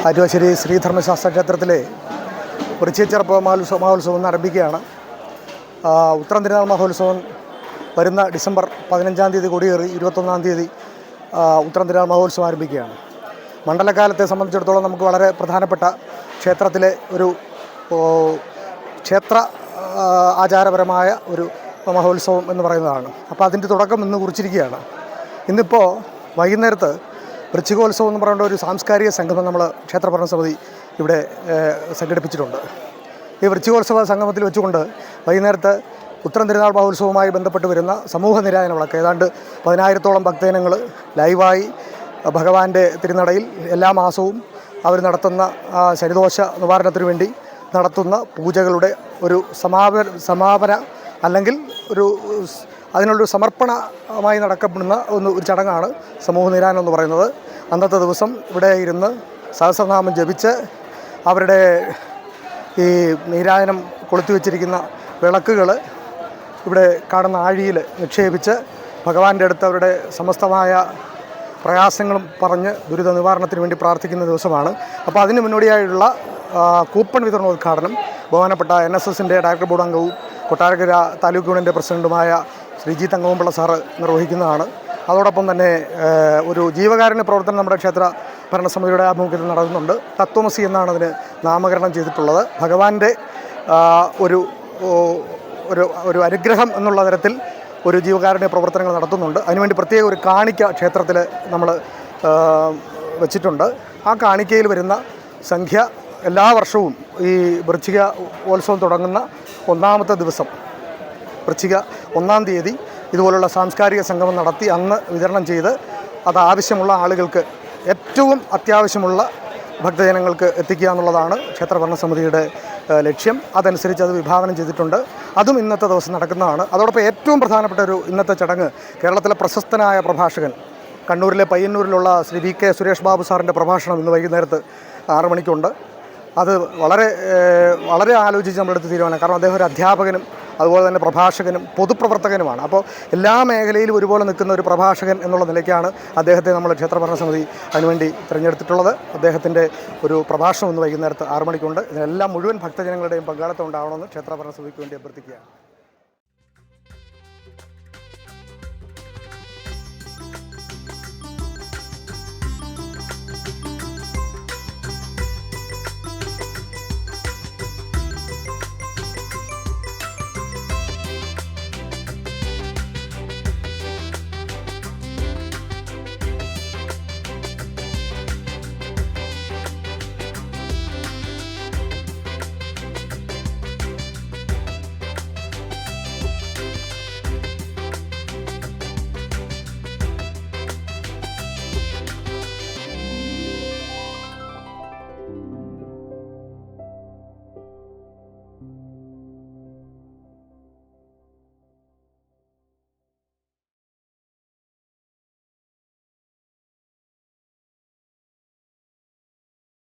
ആറ്റുവാശ്ശേരി ശ്രീധർമ്മശാസ്ത്ര ക്ഷേത്രത്തിലെ വൃശ്ചികച്ചെറുപ്പ് മഹോത്സവം ആരംഭിക്കുകയാണ്. ഉത്രം തിരുനാൾ മഹോത്സവം വരുന്ന ഡിസംബർ 15-ാം തീയതി കൊടിയേറി 21-ാം തീയതി ഉത്രം തിരുനാൾ മഹോത്സവം ആരംഭിക്കുകയാണ്. മണ്ഡലകാലത്തെ സംബന്ധിച്ചിടത്തോളം നമുക്ക് വളരെ പ്രധാനപ്പെട്ട ക്ഷേത്രത്തിലെ ഒരു ക്ഷേത്ര ആചാരപരമായ ഒരു മഹോത്സവം എന്ന് പറയുന്നതാണ്. അപ്പോൾ അതിൻ്റെ തുടക്കം ഇന്ന് കുറിച്ചിരിക്കുകയാണ്. ഇന്നിപ്പോൾ വൈകുന്നേരത്ത് വൃശ്ചികോത്സവം എന്ന് പറയുന്ന ഒരു സാംസ്കാരിക സംഗമം നമ്മൾ ക്ഷേത്രഭരണസമിതി ഇവിടെ സംഘടിപ്പിച്ചിട്ടുണ്ട്. ഈ വൃശ്ചികോത്സവ സംഗമത്തിൽ വെച്ചുകൊണ്ട് വൈകുന്നേരത്ത് ഉത്രം തിരുനാൾ മഹോത്സവവുമായി ബന്ധപ്പെട്ട് വരുന്ന സമൂഹ നിരായന വിളക്ക് ഏതാണ്ട് 10,000-ഓളം ഭക്തജനങ്ങൾ ലൈവായി ഭഗവാന്റെ തിരുനടയിൽ എല്ലാ മാസവും അവർ നടത്തുന്ന ശനിദോഷ നിവാരണത്തിന് വേണ്ടി നടത്തുന്ന പൂജകളുടെ ഒരു സമാപന അല്ലെങ്കിൽ അതിനുള്ളൊരു സമർപ്പണമായി നടക്കപ്പെടുന്ന ഒരു ചടങ്ങാണ് സമൂഹ നിരായനം എന്ന് പറയുന്നത്. അന്നത്തെ ദിവസം ഇവിടെ ഇരുന്ന് സഹസ്രനാമം ജപിച്ച് അവരുടെ ഈ നിരായനം കൊളുത്തി വച്ചിരിക്കുന്ന വിളക്കുകൾ ഇവിടെ കാണുന്ന ആഴിയിൽ നിക്ഷേപിച്ച് ഭഗവാന്റെ അടുത്ത് അവരുടെ സമസ്തമായ പ്രയാസങ്ങളും പറഞ്ഞ് ദുരിത നിവാരണത്തിന് വേണ്ടി പ്രാർത്ഥിക്കുന്ന ദിവസമാണ്. അപ്പോൾ അതിന് മുന്നോടിയായുള്ള കൂപ്പൺ വിതരണോദ്ഘാടനം ബഹുമാനപ്പെട്ട NSSൻ്റെ ഡയറക്ടർ ബോർഡ് അംഗവും കൊട്ടാരക്കര താലൂക്ക് യൂണിയൻ്റെ പ്രസിഡൻറ്റുമായ ശ്രീജി തങ്കവൻപിള്ള സാറ് നിർവഹിക്കുന്നതാണ്. അതോടൊപ്പം തന്നെ ഒരു ജീവകാരുണ്യ പ്രവർത്തനം നമ്മുടെ ക്ഷേത്ര ഭരണസമിതിയുടെ ആഭിമുഖ്യത്തിൽ നടത്തുന്നുണ്ട്. തത്വമസി എന്നാണ് അതിന് നാമകരണം ചെയ്തിട്ടുള്ളത്. ഭഗവാന്റെ ഒരു അനുഗ്രഹം എന്നുള്ള തരത്തിൽ ഒരു ജീവകാരുണ്യ പ്രവർത്തനങ്ങൾ നടത്തുന്നുണ്ട്. അതിനുവേണ്ടി പ്രത്യേക ഒരു കാണിക്ക ക്ഷേത്രത്തിൽ നമ്മൾ വെച്ചിട്ടുണ്ട്. ആ കാണിക്കയിൽ വരുന്ന സംഖ്യ എല്ലാ വർഷവും ഈ വൃശ്ചിക ഉത്സവം തുടങ്ങുന്ന 1-ാമത്തെ ദിവസം വൃശ്ചിക 1-ാം തീയതി ഇതുപോലുള്ള സാംസ്കാരിക സംഗമം നടത്തി അന്ന് വിതരണം ചെയ്ത് അത് ആവശ്യമുള്ള ആളുകൾക്ക്, ഏറ്റവും അത്യാവശ്യമുള്ള ഭക്തജനങ്ങൾക്ക് എത്തിക്കുക എന്നുള്ളതാണ് ക്ഷേത്ര ഭരണസമിതിയുടെ ലക്ഷ്യം. അതനുസരിച്ച് അത് വിഭാവനം ചെയ്തിട്ടുണ്ട്. അതും ഇന്നത്തെ ദിവസം നടക്കുന്നതാണ്. അതോടൊപ്പം ഏറ്റവും പ്രധാനപ്പെട്ട ഒരു ഇന്നത്തെ ചടങ്ങ് കേരളത്തിലെ പ്രശസ്തനായ പ്രഭാഷകൻ കണ്ണൂരിലെ പയ്യന്നൂരിലുള്ള ശ്രീ VK സുരേഷ് ബാബു സാറിൻ്റെ പ്രഭാഷണം ഇന്ന് വൈകുന്നേരത്ത് 6 മണിക്കുണ്ട്. അത് വളരെ ആലോചിച്ച് നമ്മളെടുത്ത് തീരുമാനം. കാരണം അദ്ദേഹം ഒരു അധ്യാപകനും അതുപോലെ തന്നെ പ്രഭാഷകനും പൊതുപ്രവർത്തകനുമാണ്. അപ്പോൾ എല്ലാ മേഖലയിലും ഒരുപോലെ നിൽക്കുന്ന ഒരു പ്രഭാഷകൻ എന്നുള്ള നിലയ്ക്കാണ് അദ്ദേഹത്തെ നമ്മൾ ക്ഷേത്ര ഭരണസമിതി അതിനുവേണ്ടി തിരഞ്ഞെടുത്തിട്ടുള്ളത്. അദ്ദേഹത്തിൻ്റെ ഒരു പ്രഭാഷണം ഇന്ന് വൈകുന്നേരത്ത് 6 മണിക്കുണ്ട്. ഇതിനെല്ലാം മുഴുവൻ ഭക്തജനങ്ങളുടെയും പങ്കാളിത്തം ഉണ്ടാവണമെന്ന് ക്ഷേത്ര ഭരണസമിതിക്ക് വേണ്ടി അഭ്യർത്ഥിക്കുകയാണ്.